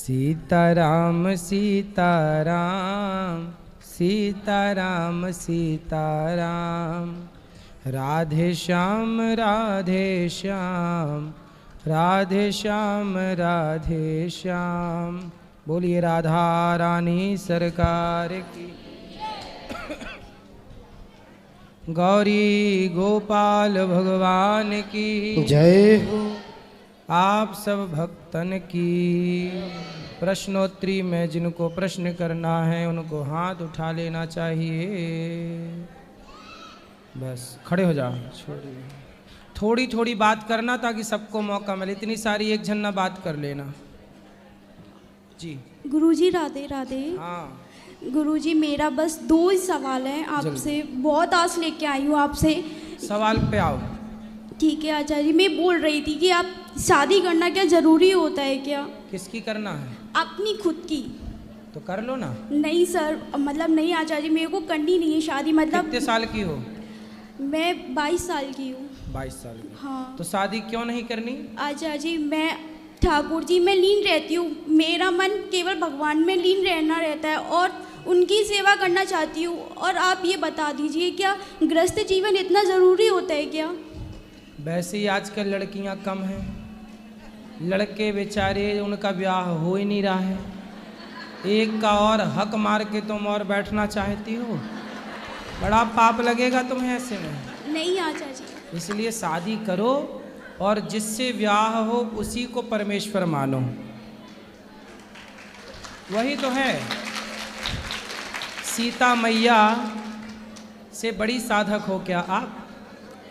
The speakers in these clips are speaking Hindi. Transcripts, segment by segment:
सीताराम सीताराम सीताराम सीताराम, राधे श्याम राधे श्याम राधे श्याम राधे श्याम। बोलिए राधा रानी सरकार की, गौरी गोपाल भगवान की जय। आप सब भक्तन की। प्रश्नोत्तरी में जिनको प्रश्न करना है उनको हाथ उठा लेना चाहिए। बस खड़े हो जाओ, छोड़िए। थोड़ी थोड़ी बात करना ताकि सबको मौका मिले, इतनी सारी एक झन्ना बात कर लेना जी। गुरुजी राधे राधे। हाँ गुरुजी मेरा बस 2 ही सवाल हैं आपसे, बहुत आस लेके आई हूँ आपसे। सवाल पे आओ। ठीक है आचार्य, मैं बोल रही थी कि आप शादी करना क्या जरूरी होता है क्या? किसकी करना है? अपनी खुद की। तो कर लो ना। नहीं सर, मतलब नहीं आचार्य, मेरे को करनी नहीं है शादी। मतलब कितने साल की हो? मैं 22 साल की हूँ। 22 साल की। हाँ तो शादी क्यों नहीं करनी? आचार्य जी, मैं ठाकुर जी में लीन रहती हूँ। मेरा मन केवल भगवान में लीन रहना रहता है और उनकी सेवा करना चाहती हूँ। और आप ये बता दीजिए, क्या गृहस्थ जीवन इतना ज़रूरी होता है क्या? वैसे ही आजकल लड़कियां कम हैं, लड़के बेचारे उनका ब्याह हो ही नहीं रहा है। एक का और हक मार के तुम और बैठना चाहती हो, बड़ा पाप लगेगा तुम्हें ऐसे में। नहीं आचार्य जी। इसलिए शादी करो और जिससे ब्याह हो उसी को परमेश्वर मानो, वही तो है। सीता मैया से बड़ी साधक हो क्या आप?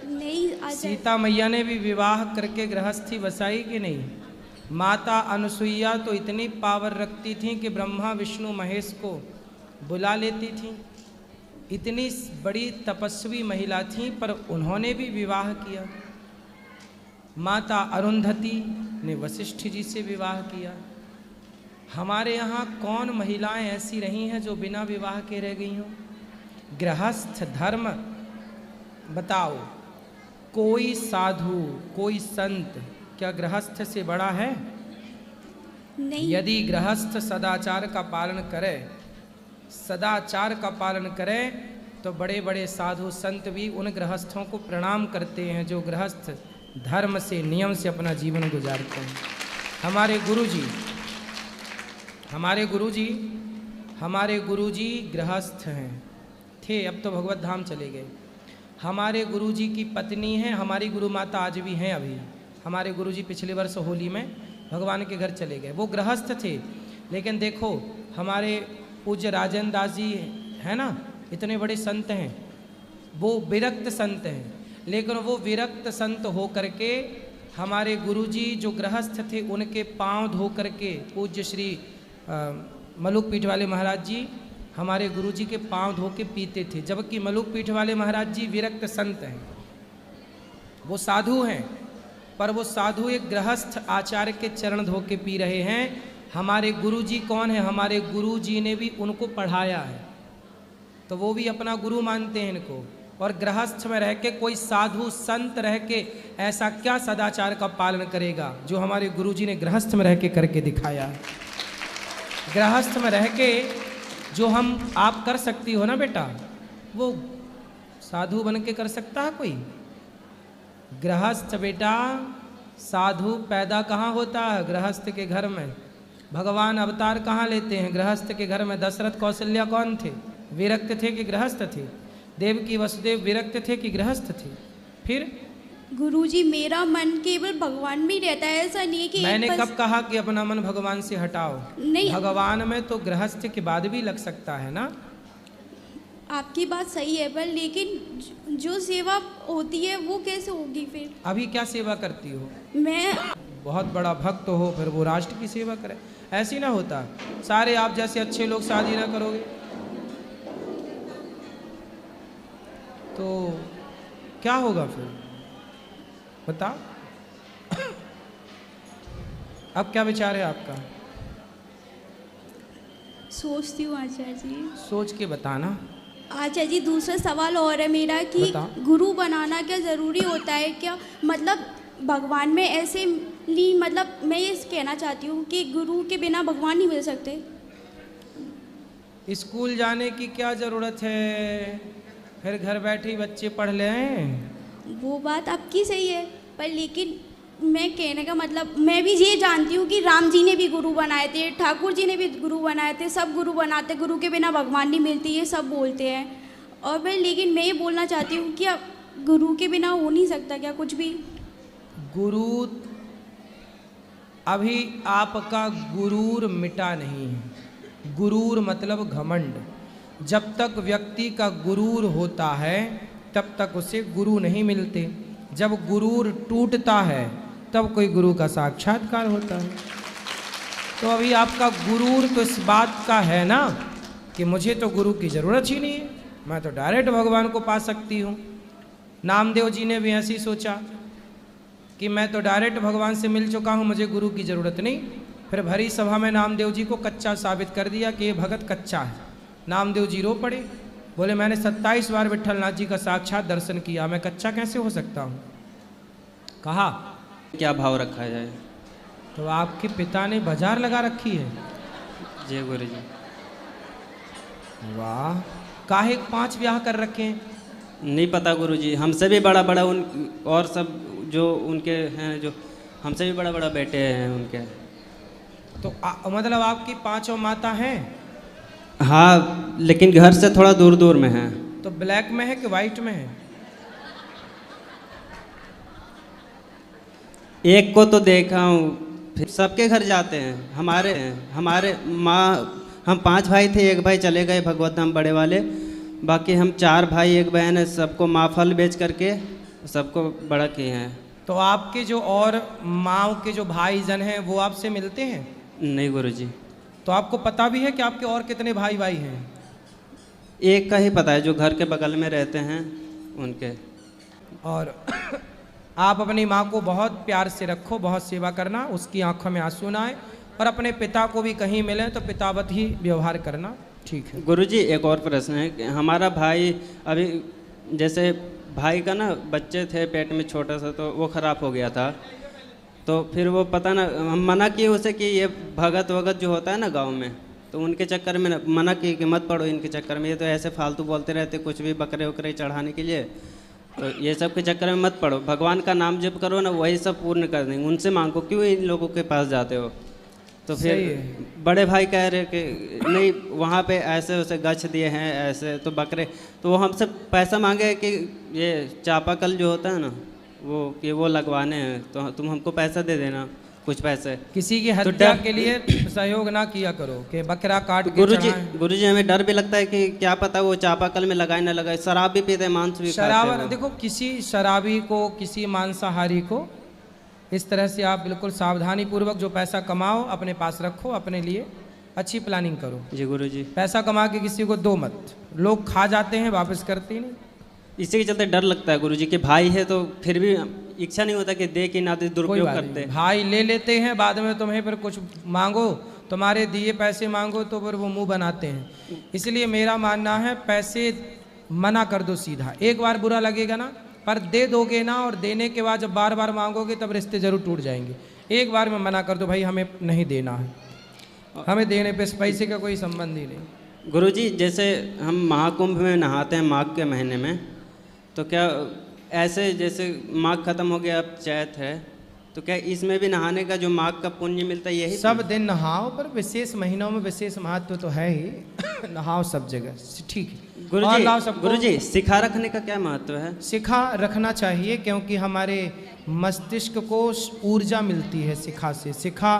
नहीं आचार्य। सीता मैया ने भी विवाह करके गृहस्थी बसाई कि नहीं? माता अनुसुईया तो इतनी पावर रखती थी कि ब्रह्मा विष्णु महेश को बुला लेती थी। इतनी बड़ी तपस्वी महिला थी, पर उन्होंने भी विवाह किया। माता अरुंधति ने वशिष्ठ जी से विवाह किया। हमारे यहाँ कौन महिलाएं ऐसी रही हैं जो बिना विवाह के रह गई हों? गृहस्थ धर्म बताओ, कोई साधु कोई संत क्या गृहस्थ से बड़ा है? नहीं। यदि गृहस्थ सदाचार का पालन करे, सदाचार का पालन करे, तो बड़े बड़े साधु संत भी उन गृहस्थों को प्रणाम करते हैं जो गृहस्थ धर्म से नियम से अपना जीवन गुजारते हैं। हमारे गुरुजी गृहस्थ हैं, थे, अब तो भगवत धाम चले गए। हमारे गुरुजी की पत्नी हैं, हमारी गुरु माता आज भी हैं। अभी हमारे गुरुजी पिछले वर्ष होली में भगवान के घर चले गए। वो गृहस्थ थे, लेकिन देखो हमारे पूज्य राजेंद्र दास जी है ना, इतने बड़े संत हैं, वो विरक्त संत हैं। लेकिन वो विरक्त संत हो करके हमारे गुरुजी जो गृहस्थ थे उनके पांव धो करके, पूज्य श्री मलुक पीठ वाले महाराज जी हमारे गुरुजी के पांव धो के पीते थे। जबकि मलुक पीठ वाले महाराज जी विरक्त संत हैं, वो साधु हैं, पर वो साधु एक गृहस्थ आचार्य के चरण धो के पी रहे हैं। हमारे गुरुजी कौन है? हमारे गुरुजी ने भी उनको पढ़ाया है, तो वो भी अपना गुरु मानते हैं इनको। और गृहस्थ में रह के कोई साधु संत रह के ऐसा क्या सदाचार का पालन करेगा जो हमारे गुरुजी ने गृहस्थ में रह के करके दिखाया है। गृहस्थ में रह के जो आप कर सकती हो ना बेटा, वो साधु बन के कर सकता है कोई? गृहस्थ बेटा, साधु पैदा कहाँ होता है? गृहस्थ के घर में। भगवान अवतार कहाँ लेते हैं? गृहस्थ के घर में। दशरथ कौशल्या कौन थे? विरक्त थे कि गृहस्थ थे? देवकी वसुदेव विरक्त थे कि गृहस्थ थे? फिर गुरुजी मेरा मन केवल भगवान में ही रहता है, ऐसा नहीं है कि मैंने कब कहा कि अपना मन भगवान से हटाओ? नहीं, भगवान में तो गृहस्थ के बाद भी लग सकता है ना। आपकी बात सही है, पर लेकिन जो सेवा होती है वो कैसे होगी फिर? अभी क्या सेवा करती हो? मैं बहुत बड़ा भक्त हो, फिर वो राष्ट्र की सेवा करे, ऐसे ना होता। सारे आप जैसे अच्छे लोग शादी ना करोगे तो क्या होगा फिर? बताओ। अब क्या विचार है आपका? सोचती हूँ आचार्य जी। सोच के बताना। आचार्य जी दूसरा सवाल और है मेरा कि बताओ। गुरु बनाना क्या ज़रूरी होता है क्या? मतलब भगवान में ऐसे लीन मतलब मैं ये कहना चाहती हूँ कि गुरु के बिना भगवान नहीं मिल सकते। स्कूल जाने की क्या ज़रूरत है, फिर घर बैठे ही बच्चे पढ़ लें। वो बात आपकी सही है, पर लेकिन मैं कहने का मतलब मैं भी ये जानती हूँ कि राम जी ने भी गुरु बनाए थे, ठाकुर जी ने भी गुरु बनाए थे, सब गुरु बनाते, गुरु के बिना भगवान नहीं मिलती, ये सब बोलते हैं। और मैं लेकिन मैं ये बोलना चाहती हूँ कि अब गुरु के बिना हो नहीं सकता क्या कुछ भी? गुरु अभी आपका गुरूर मिटा नहीं है। गुरूर मतलब घमंड। जब तक व्यक्ति का गुरूर होता है तब तक उसे गुरु नहीं मिलते। जब गुरूर टूटता है तब कोई गुरु का साक्षात्कार होता है। तो अभी आपका गुरूर तो इस बात का है ना कि मुझे तो गुरु की ज़रूरत ही नहीं है, मैं तो डायरेक्ट भगवान को पा सकती हूँ। नामदेव जी ने भी ऐसे ही सोचा कि मैं तो डायरेक्ट भगवान से मिल चुका हूँ, मुझे गुरु की ज़रूरत नहीं। फिर भरी सभा में नामदेव जी को कच्चा साबित कर दिया कि ये भगत कच्चा है। नामदेव जी रो पड़े, बोले मैंने 27 बार विट्ठलनाथ जी का साक्षात दर्शन किया, मैं कच्चा कैसे हो सकता हूँ। कहा क्या भाव रखा जाए? तो आपके पिता ने बाजार लगा रखी है। जय गुरु जी। वाह, काहे 5 ब्याह कर रखे हैं? नहीं पता गुरु जी, हमसे भी बड़ा बड़ा उन और सब जो उनके हैं, जो हमसे भी बड़ा बड़ा बेटे हैं उनके। तो मतलब आपकी 5 माता हैं? हाँ, लेकिन घर से थोड़ा दूर दूर में है। तो ब्लैक में है कि वाइट में है? एक को तो देखा हूँ, फिर सबके घर जाते हैं। हमारे माँ, हम 5 भाई थे, एक भाई चले गए भगवत धाम बड़े वाले, बाकी हम 4 भाई एक बहन है। सबको माँ फल बेच करके सबको बड़ा किए हैं। तो आपके जो और माँ के जो भाईजन हैं वो आपसे मिलते हैं? नहीं गुरु जी। तो आपको पता भी है कि आपके और कितने भाई हैं? एक का ही पता है, जो घर के बगल में रहते हैं उनके। और आप अपनी माँ को बहुत प्यार से रखो, बहुत सेवा करना, उसकी आंखों में आंसू ना आए, और अपने पिता को भी कहीं मिले तो पितावत ही व्यवहार करना। ठीक है गुरुजी, एक और प्रश्न है कि हमारा भाई अभी, जैसे भाई का ना बच्चे थे पेट में छोटा सा, तो वो ख़राब हो गया था। तो फिर वो पता ना, हम मना किए उसे कि ये भगत वगत जो होता है ना गांव में, तो उनके चक्कर में मना किए कि मत पड़ो इनके चक्कर में, ये तो ऐसे फालतू बोलते रहते कुछ भी, बकरे वकरे चढ़ाने के लिए, तो ये सब के चक्कर में मत पड़ो, भगवान का नाम जप करो ना, वही सब पूर्ण कर देंगे, उनसे मांगो, क्यों इन लोगों के पास जाते हो। तो फिर बड़े भाई कह रहे कि नहीं, वहाँ पे ऐसे उसे गछ दिए हैं ऐसे, तो बकरे, तो वो हमसे पैसा मांगे कि ये चापाकल जो होता है ना वो, कि वो लगवाने हैं, तो तुम हमको पैसा दे देना, कुछ पैसे। किसी की हत्या के लिए सहयोग ना किया करो कि बकरा काट के गुरुजी हमें डर भी लगता है कि क्या पता वो चापाकल में लगाए ना लगाए। शराब भी पीते हैं, मांस भी खाते हैं। देखो, किसी शराबी को, किसी मांसाहारी को इस तरह से आप बिल्कुल सावधानी पूर्वक जो पैसा कमाओ अपने पास रखो, अपने लिए अच्छी प्लानिंग करो। जी गुरुजी। पैसा कमा के किसी को दो मत, लोग खा जाते हैं वापस करते ही नहीं। इसी के चलते डर लगता है गुरुजी कि भाई है तो फिर भी इच्छा नहीं होता कि दे कि ना दे, दुरुपयोग करते। भाई ले लेते हैं, बाद में तुम्हें फिर कुछ मांगो, तुम्हारे दिए पैसे मांगो तो फिर वो मुंह बनाते हैं। इसलिए मेरा मानना है पैसे मना कर दो सीधा, एक बार बुरा लगेगा ना, पर दे दोगे ना, और देने के बाद जब बार बार मांगोगे तब रिश्ते जरूर टूट जाएंगे। एक बार में मना कर दो, भाई हमें नहीं देना है, हमें देने पे पैसे का कोई संबंध ही नहीं। गुरुजी, जैसे हम महाकुंभ में नहाते हैं माघ के महीने में, तो क्या ऐसे जैसे माघ खत्म हो गया अब चैत है, तो क्या इसमें भी नहाने का जो माघ का पुण्य मिलता है यही? सब दिन नहाओ, पर विशेष महीनों में विशेष महत्व तो है ही। नहाओ सब जगह, ठीक है। गुरुजी, शिखा रखने का क्या महत्व है? शिखा रखना चाहिए क्योंकि हमारे मस्तिष्क को ऊर्जा मिलती है शिखा से। शिखा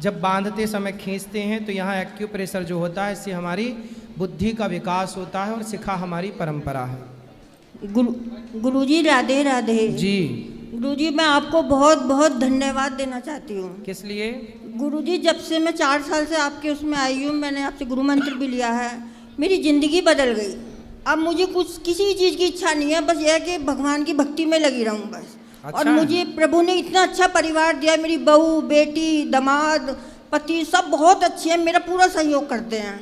जब बांधते समय खींचते हैं तो यहाँ एक्यूप्रेशर जो होता है, इससे हमारी बुद्धि का विकास होता है, और शिखा हमारी परंपरा है। गुरुजी राधे राधे। जी गुरुजी, मैं आपको बहुत बहुत धन्यवाद देना चाहती हूँ। किस लिए? गुरुजी, जब से मैं 4 साल से आपके उसमें आई हूँ, मैंने आपसे गुरु मंत्र भी लिया है, मेरी ज़िंदगी बदल गई। अब मुझे कुछ किसी चीज़ की इच्छा नहीं है, बस यह है कि भगवान की भक्ति में लगी रहूँ बस। अच्छा। और मुझे प्रभु ने इतना अच्छा परिवार दिया, मेरी बहू, बेटी, दामाद, पति सब बहुत अच्छे हैं, मेरा पूरा सहयोग करते हैं।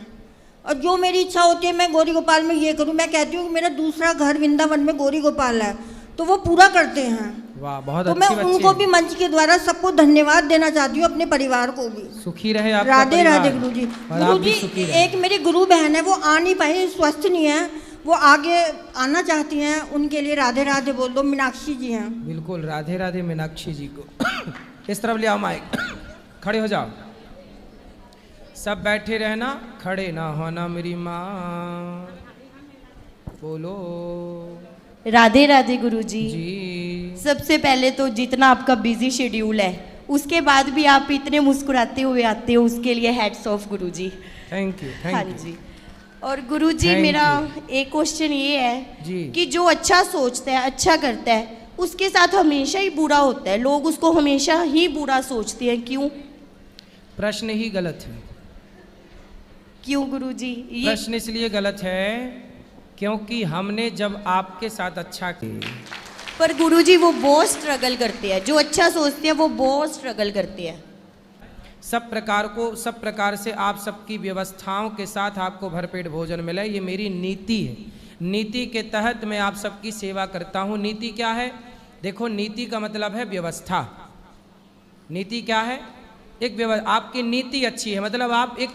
और जो मेरी इच्छा होती है मैं गौरी गोपाल में ये करूँ, मैं कहती हूँ कि मेरा दूसरा घर वृंदावन में गौरी गोपाल है, तो वो पूरा करते हैं। वाह, बहुत तो मैं अच्छी बच्ची उनको है। भी मंच के द्वारा सबको धन्यवाद देना चाहती हूँ, अपने परिवार को भी। सुखी रहे आपका राधे परिवार। राधे गुरु जी। और आप गुरु भी जी, सुखी रहे। एक मेरी गुरु बहन है, वो आ नहीं पाई, स्वस्थ नहीं है, वो आगे आना चाहती हैं, उनके लिए राधे राधे बोल दो। मीनाक्षी जी हैं। बिल्कुल, राधे राधे मीनाक्षी जी को। इस तरफ ले आओ माइक, खड़े हो जाओ, सब बैठे रहना, खड़े ना होना मेरी माँ। बोलो राधे राधे गुरुजी। जी। सबसे पहले तो जितना आपका बिजी शेड्यूल है, उसके बाद भी आप इतने मुस्कुराते हुए आते हो, उसके लिए hats off Guruji. Thank you, हाँ थैंक यू। जी। और गुरुजी, Thank मेरा एक क्वेश्चन ये है जी। कि जो अच्छा सोचता है, अच्छा करता है, उसके साथ हमेशा ही बुरा होता है, लोग उसको हमेशा ही बुरा सोचते हैं, क्यों? प्रश्न ही गलत है। क्यों गुरुजी? ये प्रश्न इसलिए गलत है क्योंकि हमने जब आपके साथ अच्छा किया, पर गुरुजी वो बहुत स्ट्रगल करते हैं, जो अच्छा सोचते हैं वो बहुत स्ट्रगल करते हैं। सब प्रकार से आप सबकी व्यवस्थाओं के साथ आपको भरपेट भोजन मिले, ये मेरी नीति है। नीति के तहत मैं आप सबकी सेवा करता हूँ। नीति क्या है? देखो, नीति का मतलब है व्यवस्था। नीति क्या है? आपकी नीति अच्छी है, मतलब आप एक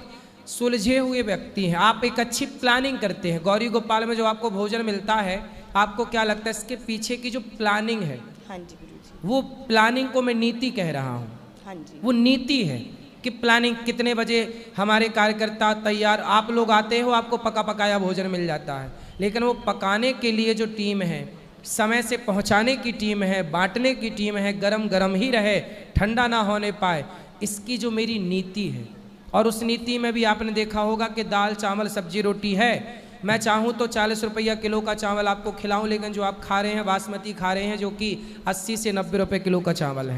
सुलझे हुए व्यक्ति हैं, आप एक अच्छी प्लानिंग करते हैं। गौरी गोपाल में जो आपको भोजन मिलता है, आपको क्या लगता है इसके पीछे की जो प्लानिंग है, हाँ जी गुरुजी। वो प्लानिंग को मैं नीति कह रहा हूँ। हाँ जी। वो नीति है कि प्लानिंग, कितने बजे हमारे कार्यकर्ता तैयार, आप लोग आते हो, आपको पका पकाया भोजन मिल जाता है, लेकिन वो पकाने के लिए जो टीम है, समय से पहुंचाने की टीम है, बांटने की टीम है, गरम गरम ही रहे, ठंडा ना होने पाए, इसकी जो मेरी नीति है। और उस नीति में भी आपने देखा होगा कि दाल चावल सब्जी रोटी है। मैं चाहूँ तो 40 रुपया किलो का चावल आपको खिलाऊं, लेकिन जो आप खा रहे हैं बासमती खा रहे हैं, जो कि 80 से 90 रुपये किलो का चावल है।